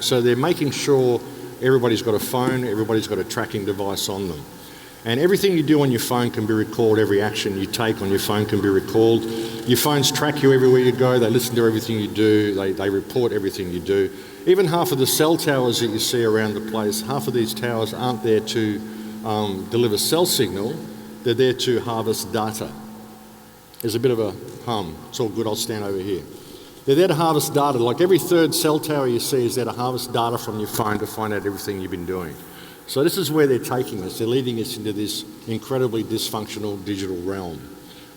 So they're making sure everybody's got a phone, everybody's got a tracking device on them. And everything you do on your phone can be recalled, every action you take on your phone can be recalled. Your phones track you everywhere you go, they listen to everything you do, they report everything you do. Even half of the cell towers that you see around the place, half of these towers aren't there to deliver cell signal, they're there to harvest data. There's a bit of a hum, it's all good, I'll stand over here. They're there to harvest data, like every third cell tower you see is there to harvest data from your phone to find out everything you've been doing. So this is where they're taking us. They're leading us into this incredibly dysfunctional digital realm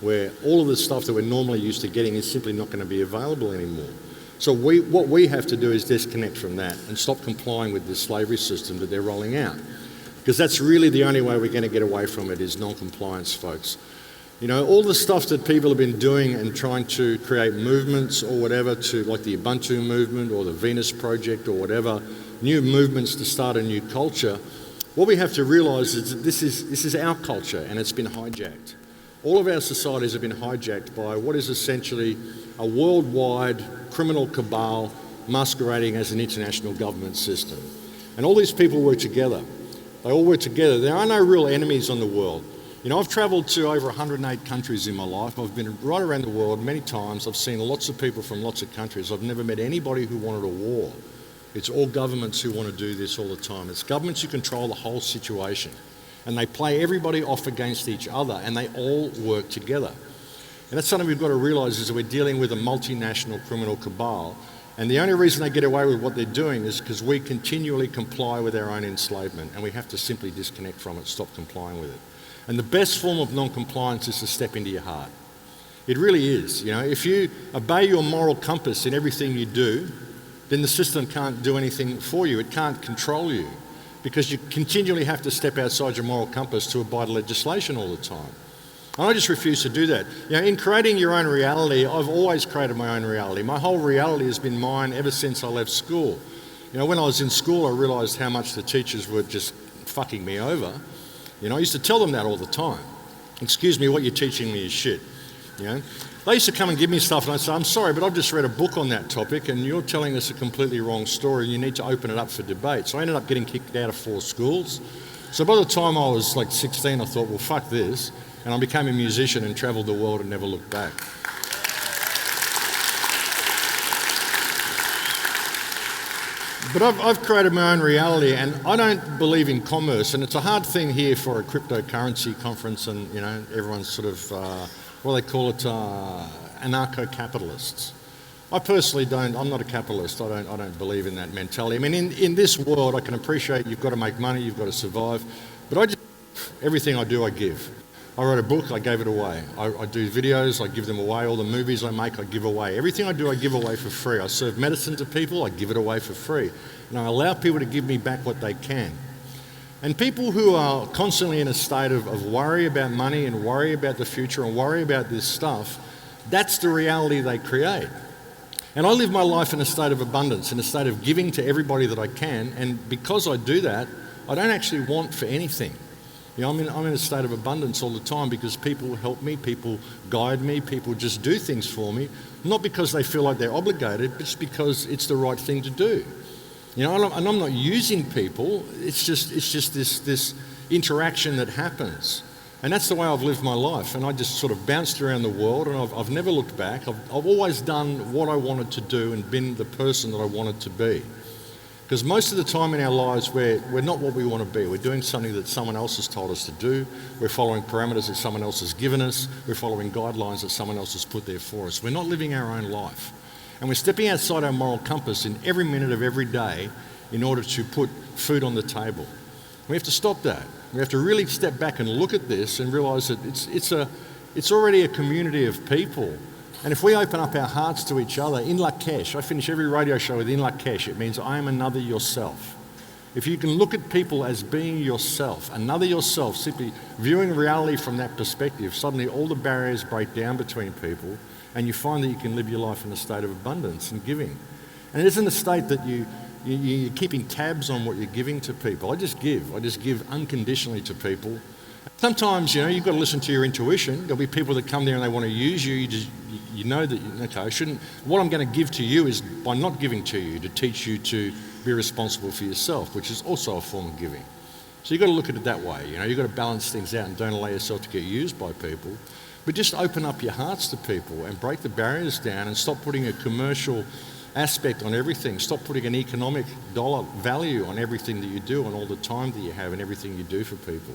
where all of the stuff that we're normally used to getting is simply not going to be available anymore. So what we have to do is disconnect from that and stop complying with this slavery system that they're rolling out. Because that's really the only way we're going to get away from it is non-compliance, folks. You know, all the stuff that people have been doing and trying to create movements or whatever to, like the Ubuntu movement or the Venus Project or whatever, new movements to start a new culture, what we have to realise is that this is our culture and it's been hijacked. All of our societies have been hijacked by what is essentially a worldwide criminal cabal masquerading as an international government system. And all these people work together. They all work together. There are no real enemies on the world. You know, I've travelled to over 108 countries in my life. I've been right around the world many times. I've seen lots of people from lots of countries. I've never met anybody who wanted a war. It's all governments who want to do this all the time. It's governments who control the whole situation. And they play everybody off against each other and they all work together. And that's something we've got to realise is that we're dealing with a multinational criminal cabal. And the only reason they get away with what they're doing is because we continually comply with our own enslavement and we have to simply disconnect from it, stop complying with it. And the best form of non-compliance is to step into your heart. It really is. You know, if you obey your moral compass in everything you do, then the system can't do anything for you. It can't control you because you continually have to step outside your moral compass to abide legislation all the time. And I just refuse to do that. You know, in creating your own reality, I've always created my own reality. My whole reality has been mine ever since I left school. You know, when I was in school, I realised how much the teachers were just fucking me over. You know, I used to tell them that all the time. Excuse me, what you're teaching me is shit. You know, they used to come and give me stuff and I'd say, I'm sorry, but I've just read a book on that topic and you're telling us a completely wrong story and you need to open it up for debate. So I ended up getting kicked out of 4 schools. So by the time I was like 16, I thought, well, fuck this. And I became a musician and travelled the world and never looked back. But I've created my own reality and I don't believe in commerce, and it's a hard thing here for a cryptocurrency conference and, you know, everyone's sort of, what do they call it, anarcho-capitalists. I personally don't, I'm not a capitalist, I don't believe in that mentality. I mean, in this world I can appreciate you've got to make money, you've got to survive, but everything I do I give. I wrote a book, I gave it away. I do videos, I give them away. All the movies I make, I give away. Everything I do, I give away for free. I serve medicine to people, I give it away for free. And I allow people to give me back what they can. And people who are constantly in a state of worry about money and worry about the future and worry about this stuff, that's the reality they create. And I live my life in a state of abundance, in a state of giving to everybody that I can. And because I do that, I don't actually want for anything. You know, I'm in a state of abundance all the time because people help me, people guide me, people just do things for me, not because they feel like they're obligated, but just because it's the right thing to do. You know, and I'm not using people, it's just this interaction that happens. And that's the way I've lived my life, and I just sort of bounced around the world and I've never looked back. I've always done what I wanted to do and been the person that I wanted to be. Because most of the time in our lives, we're not what we want to be. We're doing something that someone else has told us to do. We're following parameters that someone else has given us. We're following guidelines that someone else has put there for us. We're not living our own life. And we're stepping outside our moral compass in every minute of every day in order to put food on the table. We have to stop that. We have to really step back and look at this and realise that it's already a community of people. And if we open up our hearts to each other, in Lakesh, I finish every radio show with in Lakesh, it means I am another yourself. If you can look at people as being yourself, another yourself, simply viewing reality from that perspective, suddenly all the barriers break down between people and you find that you can live your life in a state of abundance and giving. And it isn't a state that you're keeping tabs on what you're giving to people. I just give unconditionally to people. Sometimes, you know, you've got to listen to your intuition. There'll be people that come there and they want to use you. You know that, okay, I shouldn't. What I'm going to give to you is by not giving to you, to teach you to be responsible for yourself, which is also a form of giving. So you've got to look at it that way. You know, you've got to balance things out and don't allow yourself to get used by people. But just open up your hearts to people and break the barriers down and stop putting a commercial aspect on everything. Stop putting an economic dollar value on everything that you do and all the time that you have and everything you do for people.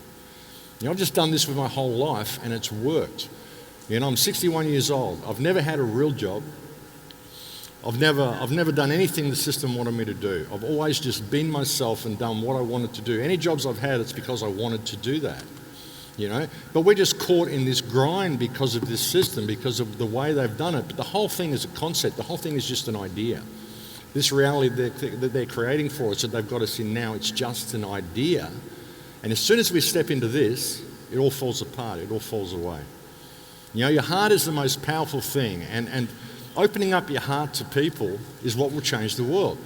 You know, I've just done this with my whole life and it's worked. You know, I'm 61 years old. I've never had a real job. I've never done anything the system wanted me to do. I've always just been myself and done what I wanted to do. Any jobs I've had, it's because I wanted to do that. You know, but we're just caught in this grind because of this system, because of the way they've done it. But the whole thing is a concept. The whole thing is just an idea. This reality that they're creating for us, that they've got us in now, it's just an idea. And as soon as we step into this, it all falls apart. It all falls away. You know, your heart is the most powerful thing. And opening up your heart to people is what will change the world.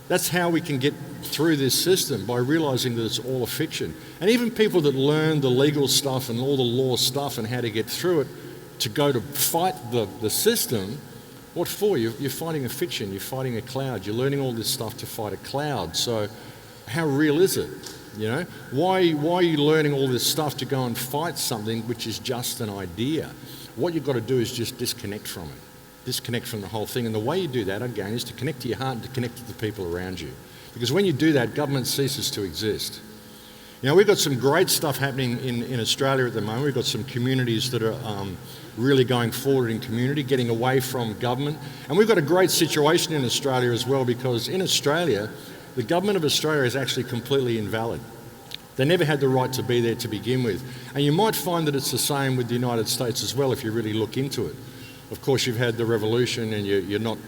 That's how we can get through this system, by realising that it's all a fiction. And even people that learn the legal stuff and all the law stuff and how to get through it, to go to fight the system, what for? You're fighting a fiction, you're fighting a cloud, you're learning all this stuff to fight a cloud. So how real is it? You know, why are you learning all this stuff to go and fight something which is just an idea? What you've got to do is just disconnect from it. Disconnect from the whole thing. And the way you do that, again, is to connect to your heart and to connect to the people around you. Because when you do that, government ceases to exist. You know, we've got some great stuff happening in Australia at the moment. We've got some communities that are really going forward in community, getting away from government. And we've got a great situation in Australia as well, because in Australia, the government of Australia is actually completely invalid. They never had the right to be there to begin with. And you might find that it's the same with the United States as well if you really look into it. Of course, you've had the revolution and you're not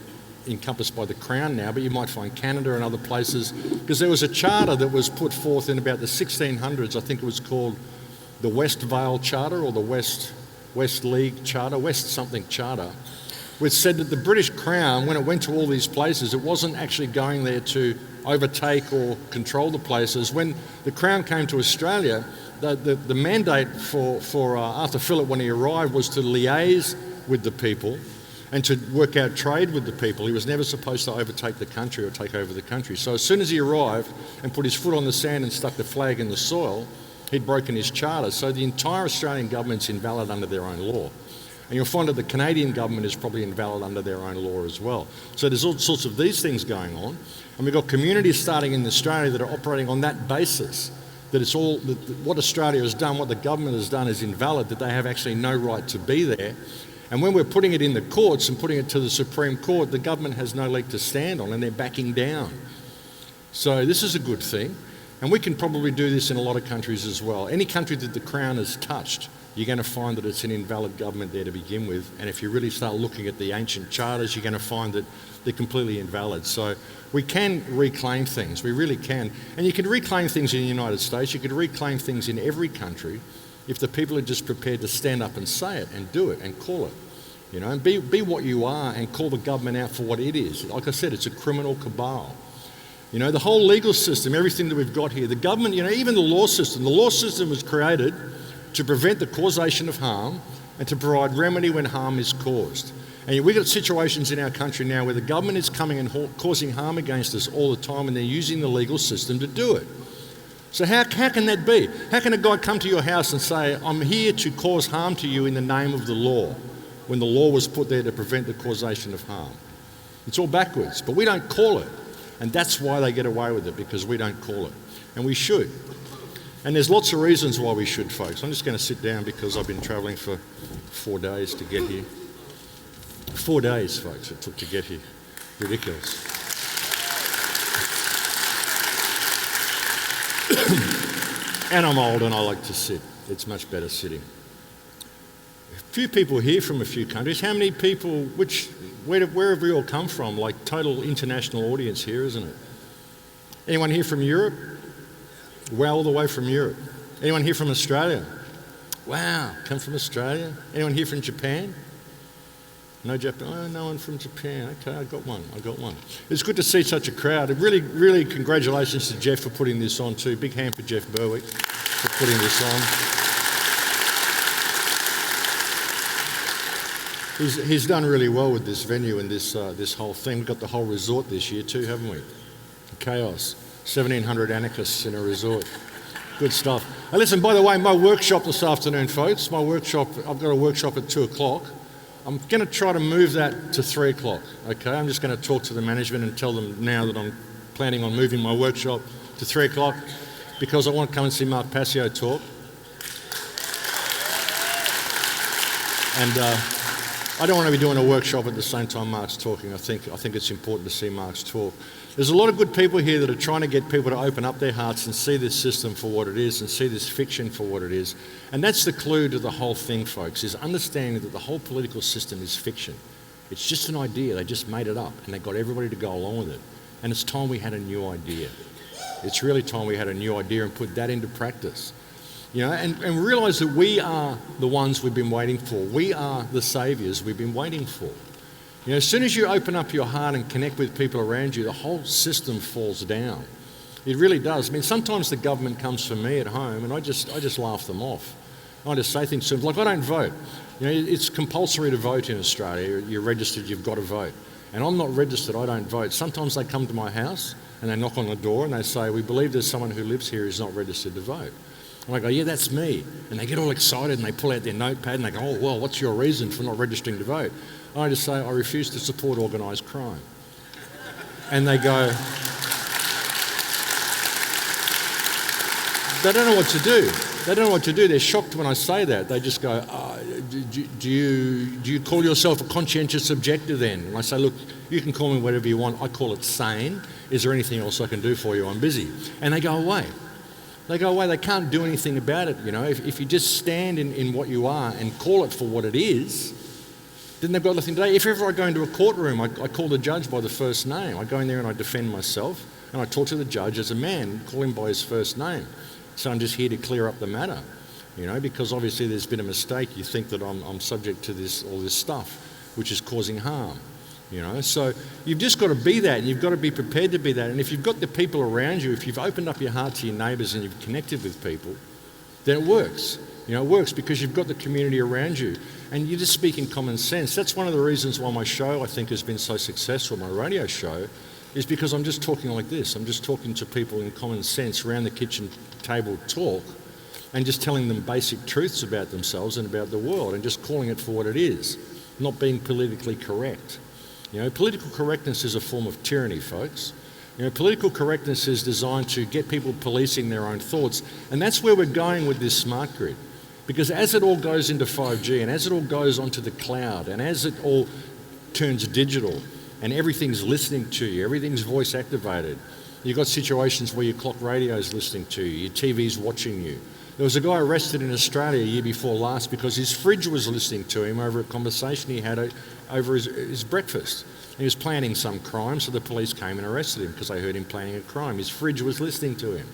encompassed by the Crown now, but you might find Canada and other places, because there was a charter that was put forth in about the 1600s. I think it was called the West Vale Charter or the West League Charter, West something Charter, which said that the British Crown, when it went to all these places, it wasn't actually going there to overtake or control the places. When the Crown came to Australia, the mandate for Arthur Phillip when he arrived was to liaise with the people and to work out trade with the people. He was never supposed to overtake the country or take over the country. So as soon as he arrived and put his foot on the sand and stuck the flag in the soil, he'd broken his charter. So the entire Australian government's invalid under their own law. And you'll find that the Canadian government is probably invalid under their own law as well. So there's all sorts of these things going on. And we've got communities starting in Australia that are operating on that basis, that it's all, that what Australia has done, what the government has done is invalid, that they have actually no right to be there. And when we're putting it in the courts and putting it to the Supreme Court, the government has no leg to stand on and they're backing down. So this is a good thing. And we can probably do this in a lot of countries as well. Any country that the Crown has touched, you're going to find that it's an invalid government there to begin with. And if you really start looking at the ancient charters, you're going to find that they're completely invalid. So we can reclaim things, we really can. And you can reclaim things in the United States, you could reclaim things in every country if the people are just prepared to stand up and say it and do it and call it. You know, and be what you are and call the government out for what it is. Like I said, it's a criminal cabal. You know, the whole legal system, everything that we've got here, the government, you know, even the law system was created to prevent the causation of harm and to provide remedy when harm is caused. And we've got situations in our country now where the government is coming and causing harm against us all the time, and they're using the legal system to do it. So how can that be? How can a guy come to your house and say, I'm here to cause harm to you in the name of the law, when the law was put there to prevent the causation of harm? It's all backwards, but we don't call it. And that's why they get away with it, because we don't call it. And we should. And there's lots of reasons why we should, folks. I'm just going to sit down because I've been travelling for 4 days to get here. 4 days, folks, it took to get here. Ridiculous. And I'm old and I like to sit. It's much better sitting. A few people here from a few countries. How many people, where have we all come from? Like total international audience here, isn't it? Anyone here from Europe? Wow, all the way from Europe. Anyone here from Australia? Wow, come from Australia. Anyone here from Japan? No Japan. Oh, no one from Japan. Okay, I got one. It's good to see such a crowd. And really congratulations to Jeff for putting this on too. Big hand for Jeff Berwick for putting this on. He's done really well with this venue and this whole thing. We've got the whole resort this year too, haven't we? Chaos. 1,700 anarchists in a resort. Good stuff. Hey, listen, by the way, my workshop this afternoon, folks, I've got a workshop at 2 o'clock. I'm going to try to move that to 3 o'clock, okay? I'm just going to talk to the management and tell them now that I'm planning on moving my workshop to 3 o'clock because I want to come and see Mark Passio talk. And I don't want to be doing a workshop at the same time Mark's talking. I think it's important to see Mark's talk. There's a lot of good people here that are trying to get people to open up their hearts and see this system for what it is and see this fiction for what it is. And that's the clue to the whole thing, folks, is understanding that the whole political system is fiction. It's just an idea. They just made it up and they got everybody to go along with it. And it's time we had a new idea. It's really time we had a new idea and put that into practice. You know, and realise that we are the ones we've been waiting for. We are the saviours we've been waiting for. You know, as soon as you open up your heart and connect with people around you, the whole system falls down. It really does. I mean, sometimes the government comes for me at home and I just laugh them off. I just say things to them like, I don't vote. You know, it's compulsory to vote in Australia. You're registered, you've got to vote. And I'm not registered, I don't vote. Sometimes they come to my house and they knock on the door and they say, we believe there's someone who lives here who's not registered to vote. And I go, yeah, that's me. And they get all excited and they pull out their notepad and they go, oh, well, what's your reason for not registering to vote? I just say, I refuse to support organised crime. And they go, they don't know what to do. They don't know what to do. They're shocked when I say that. They just go, do you call yourself a conscientious objector then? And I say, look, you can call me whatever you want. I call it sane. Is there anything else I can do for you? I'm busy. And they go away. They go away. They can't do anything about it. You know, if you just stand in what you are and call it for what it is, then they've got nothing to do. If ever I go into a courtroom, I call the judge by the first name. I go in there and I defend myself and I talk to the judge as a man, call him by his first name. So I'm just here to clear up the matter, you know, because obviously there's been a mistake. You think that I'm subject to all this stuff, which is causing harm, you know. So you've just got to be that and you've got to be prepared to be that. And if you've got the people around you, if you've opened up your heart to your neighbours and you've connected with people, then it works. You know, it works because you've got the community around you and you just speak in common sense. That's one of the reasons why my show, I think, has been so successful, my radio show, is because I'm just talking like this. I'm just talking to people in common sense around the kitchen table talk and just telling them basic truths about themselves and about the world and just calling it for what it is, not being politically correct. You know, political correctness is a form of tyranny, folks. You know, political correctness is designed to get people policing their own thoughts, and that's where we're going with this smart grid. Because as it all goes into 5G and as it all goes onto the cloud and as it all turns digital and everything's listening to you, everything's voice activated, you've got situations where your clock radio's listening to you, your TV's watching you. There was a guy arrested in Australia a year before last because his fridge was listening to him over a conversation he had over his breakfast. He was planning some crime, so the police came and arrested him because they heard him planning a crime. His fridge was listening to him.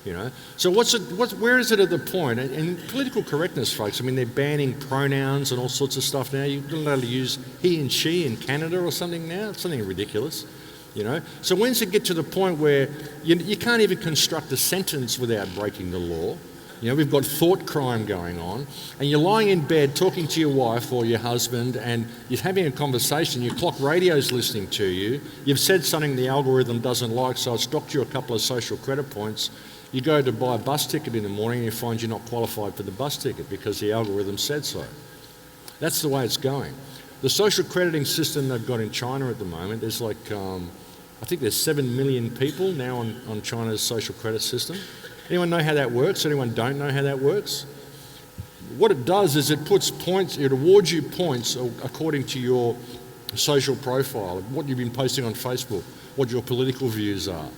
You know, so where is it at the point? And political correctness, folks, I mean, they're banning pronouns and all sorts of stuff now. You're not allowed to use he and she in Canada or something now. It's something ridiculous, you know. So when does it get to the point where you can't even construct a sentence without breaking the law? You know, we've got thought crime going on, and you're lying in bed talking to your wife or your husband, and you're having a conversation, your clock radio's listening to you, you've said something the algorithm doesn't like, so it's docked you a couple of social credit points. You go to buy a bus ticket in the morning and you find you're not qualified for the bus ticket because the algorithm said so. That's the way it's going. The social crediting system they've got in China at the moment, there's like, I think there's 7 million people now on China's social credit system. Anyone know how that works? Anyone don't know how that works? What it does is it puts points, it awards you points according to your social profile, what you've been posting on Facebook, what your political views are.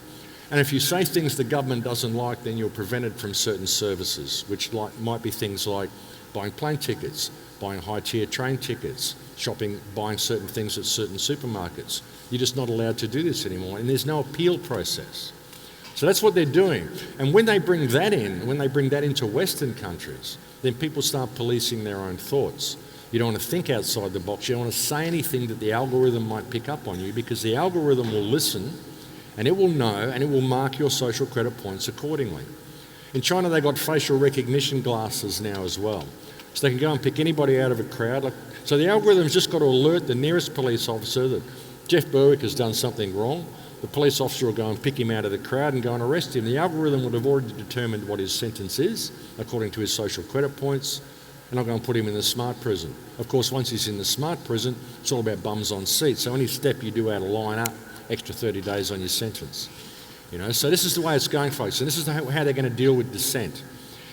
And if you say things the government doesn't like, then you're prevented from certain services, which might be things like buying plane tickets, buying high-tier train tickets, shopping, buying certain things at certain supermarkets. You're just not allowed to do this anymore, and there's no appeal process. So that's what they're doing. And when they bring that into Western countries, then people start policing their own thoughts. You don't want to think outside the box. You don't want to say anything that the algorithm might pick up on you, because the algorithm will listen and it will know and it will mark your social credit points accordingly. In China, they've got facial recognition glasses now as well. So they can go and pick anybody out of a crowd. Like So the algorithm's just got to alert the nearest police officer that Jeff Berwick has done something wrong. The police officer will go and pick him out of the crowd and go and arrest him. The algorithm would have already determined what his sentence is, according to his social credit points, and I'll go and put him in the smart prison. Of course, once he's in the smart prison, it's all about bums on seats. So any step you do out of line up, extra 30 days on your sentence. So this is the way it's going, folks, and this is how they're going to deal with dissent.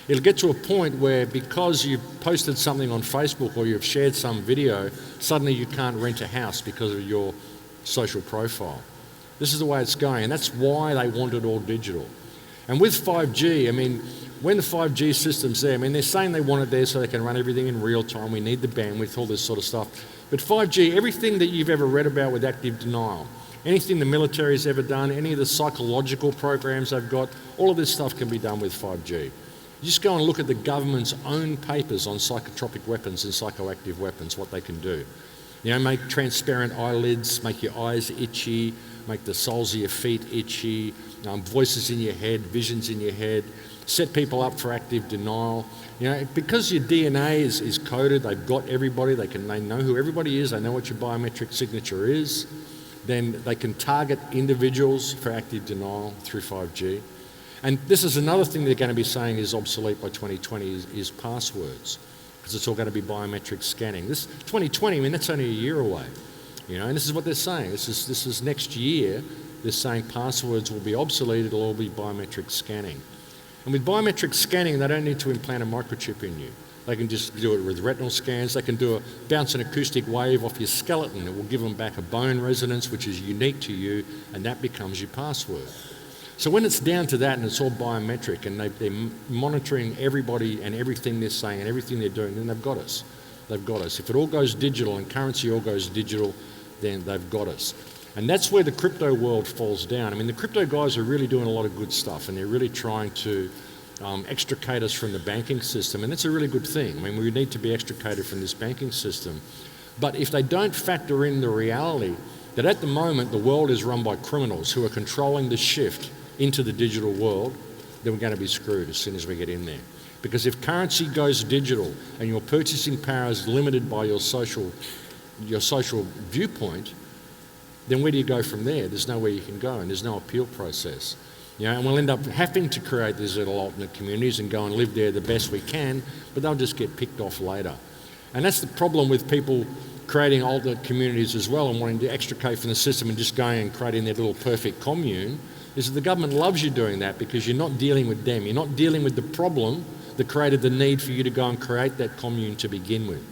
It'll get to a point where because you've posted something on Facebook or you've shared some video, suddenly you can't rent a house because of your social profile. This is the way it's going, and that's why they want it all digital. And with 5G, when the 5G system's there, they're saying they want it there so they can run everything in real time. We need the bandwidth, all this sort of stuff. But 5G, everything that you've ever read about with active denial, anything the military's ever done, any of the psychological programs they've got, all of this stuff can be done with 5G. You just go and look at the government's own papers on psychotropic weapons and psychoactive weapons, what they can do. Make transparent eyelids, make your eyes itchy, make the soles of your feet itchy, voices in your head, visions in your head, set people up for active denial. Because your DNA is coded, they've got everybody, they know who everybody is, they know what your biometric signature is, then they can target individuals for active denial through 5G. And this is another thing they're going to be saying is obsolete by 2020 is passwords, because it's all going to be biometric scanning. This 2020, that's only a year away. And this is what they're saying. This is next year. They're saying passwords will be obsolete. It'll all be biometric scanning. And with biometric scanning, they don't need to implant a microchip in you. They can just do it with retinal scans. They can bounce an acoustic wave off your skeleton. It will give them back a bone resonance, which is unique to you, and that becomes your password. So when it's down to that and it's all biometric and they're monitoring everybody and everything they're saying and everything they're doing, then they've got us. They've got us. If it all goes digital and currency all goes digital, then they've got us. And that's where the crypto world falls down. The crypto guys are really doing a lot of good stuff, and they're really trying to extricate us from the banking system, and that's a really good thing. We need to be extricated from this banking system. But if they don't factor in the reality that at the moment the world is run by criminals who are controlling the shift into the digital world, then we're going to be screwed as soon as we get in there. Because if currency goes digital and your purchasing power is limited by your social viewpoint, then where do you go from there? There's nowhere you can go, and there's no appeal process. And we'll end up having to create these little alternate communities and go and live there the best we can, but they'll just get picked off later. And that's the problem with people creating alternate communities as well and wanting to extricate from the system and just going and creating their little perfect commune, is that the government loves you doing that because you're not dealing with them. You're not dealing with the problem that created the need for you to go and create that commune to begin with.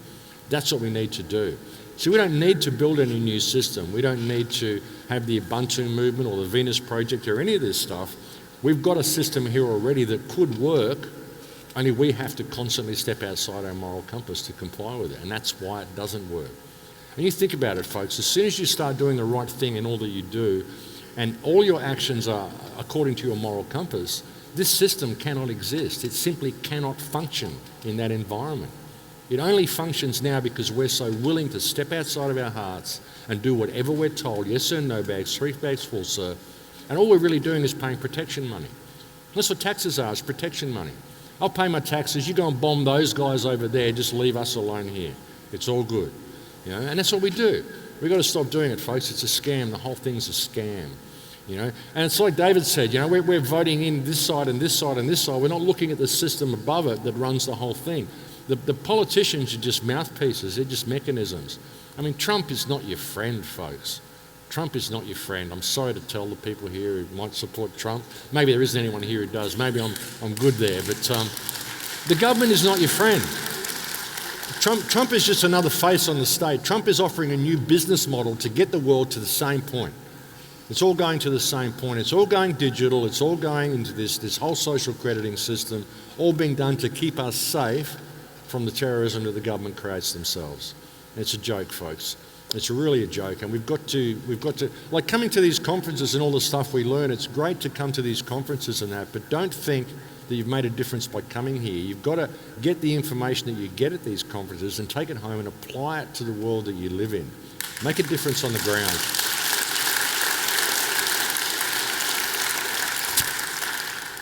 That's what we need to do. So we don't need to build any new system. We don't need to have the Ubuntu movement or the Venus Project or any of this stuff. We've got a system here already that could work, only we have to constantly step outside our moral compass to comply with it, and that's why it doesn't work. And you think about it, folks, as soon as you start doing the right thing in all that you do, and all your actions are according to your moral compass, this system cannot exist. It simply cannot function in that environment. It only functions now because we're so willing to step outside of our hearts and do whatever we're told, yes sir, no bags, 3 bags full, sir. And all we're really doing is paying protection money. That's what taxes are, it's protection money. I'll pay my taxes, you go and bomb those guys over there, just leave us alone here. It's all good. And that's what we do. We've got to stop doing it, folks. It's a scam. The whole thing's a scam. And it's like David said, we're voting in this side and this side and this side. We're not looking at the system above it that runs the whole thing. The politicians are just mouthpieces. They're just mechanisms. Trump is not your friend, folks. Trump is not your friend. I'm sorry to tell the people here who might support Trump. Maybe there isn't anyone here who does. Maybe I'm good there. But the government is not your friend. Trump is just another face on the state. Trump is offering a new business model to get the world to the same point. It's all going to the same point. It's all going digital. It's all going into this whole social crediting system, all being done to keep us safe from the terrorism that the government creates themselves. It's a joke, folks. It's really a joke, and we've got to, like coming to these conferences and all the stuff we learn, it's great to come to these conferences and that, but don't think that you've made a difference by coming here. You've got to get the information that you get at these conferences and take it home and apply it to the world that you live in. Make a difference on the ground.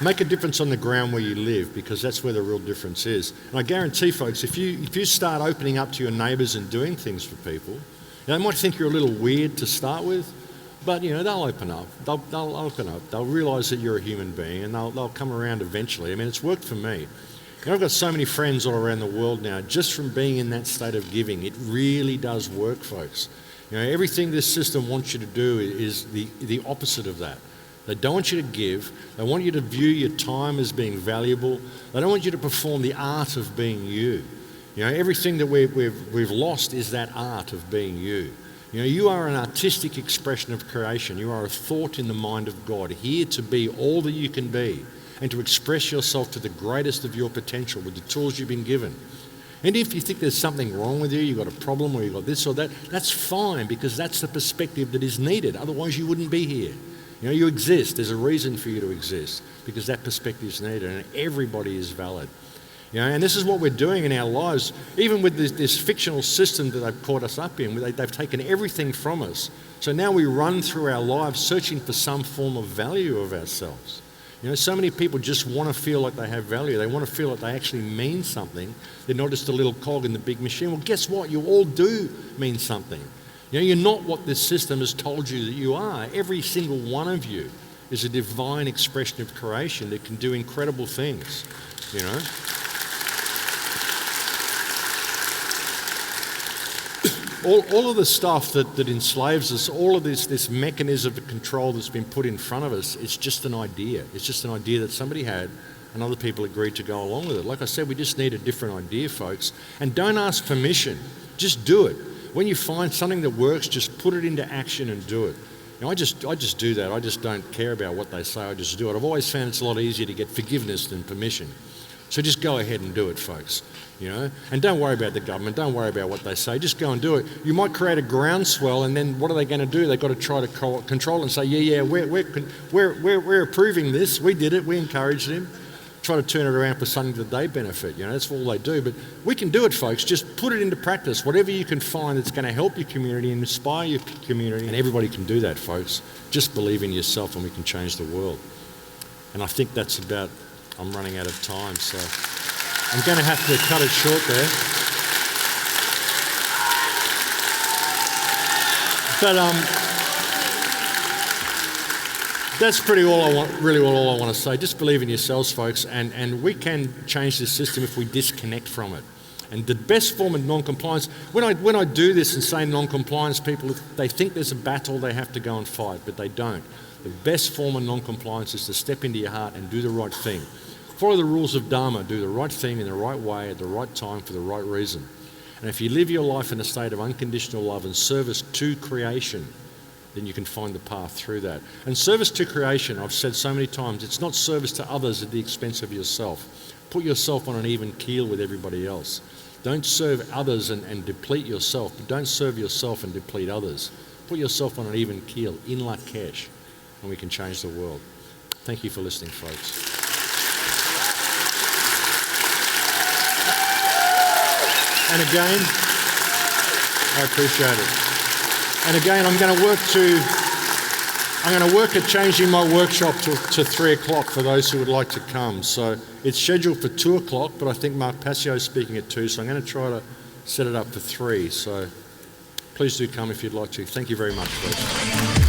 Make a difference on the ground where you live, because that's where the real difference is. And I guarantee, folks, if you start opening up to your neighbours and doing things for people, they might think you're a little weird to start with, but they'll open up. They'll open up. They'll realise that you're a human being, and they'll come around eventually. I mean, it's worked for me. I've got so many friends all around the world now, just from being in that state of giving. It really does work, folks. Everything this system wants you to do is the opposite of that. They don't want you to give. They want you to view your time as being valuable. They don't want you to perform the art of being you. Everything that we've lost is that art of being you. You are an artistic expression of creation. You are a thought in the mind of God, here to be all that you can be and to express yourself to the greatest of your potential with the tools you've been given. And if you think there's something wrong with you, you've got a problem or you've got this or that, that's fine, because that's the perspective that is needed. Otherwise you wouldn't be here. You exist. There's a reason for you to exist, because that perspective is needed, and everybody is valid. And this is what we're doing in our lives, even with this fictional system that they've caught us up in. They've taken everything from us. So now we run through our lives searching for some form of value of ourselves. So many people just want to feel like they have value. They want to feel like they actually mean something. They're not just a little cog in the big machine. Well, guess what? You all do mean something. You're not what this system has told you that you are. Every single one of you is a divine expression of creation that can do incredible things, All of the stuff that enslaves us, all of this mechanism of control that's been put in front of us, it's just an idea. It's just an idea that somebody had and other people agreed to go along with it. Like I said, we just need a different idea, folks. And don't ask permission. Just do it. When you find something that works, just put it into action and do it. I just do that. I just don't care about what they say. I just do it. I've always found it's a lot easier to get forgiveness than permission. So just go ahead and do it, folks. And don't worry about the government. Don't worry about what they say. Just go and do it. You might create a groundswell, and then what are they going to do? They've got to try to control and say, we're approving this. We did it. We encouraged him. Try to turn it around for something that they benefit. That's all they do. But we can do it, folks. Just put it into practice. Whatever you can find that's going to help your community and inspire your community, and everybody can do that, folks. Just believe in yourself, and we can change the world. And I think that's about. I'm running out of time, so I'm going to have to cut it short there. But that's pretty all I want. Really, all I want to say. Just believe in yourselves, folks, and we can change this system if we disconnect from it. And the best form of non-compliance. When I do this and say non-compliance, people they think there's a battle they have to go and fight, but they don't. The best form of non-compliance is to step into your heart and do the right thing. Follow the rules of Dharma. Do the right thing in the right way at the right time for the right reason. And if you live your life in a state of unconditional love and service to creation, then you can find the path through that. And service to creation, I've said so many times, it's not service to others at the expense of yourself. Put yourself on an even keel with everybody else. Don't serve others and deplete yourself, but don't serve yourself and deplete others. Put yourself on an even keel, in Lakesh, and we can change the world. Thank you for listening, folks. And again, I appreciate it. And again, I'm going to work at changing my workshop to 3 o'clock for those who would like to come. So it's scheduled for 2 o'clock, but I think Mark Passio is speaking at 2, so I'm going to try to set it up for 3. So please do come if you'd like to. Thank you very much, folks.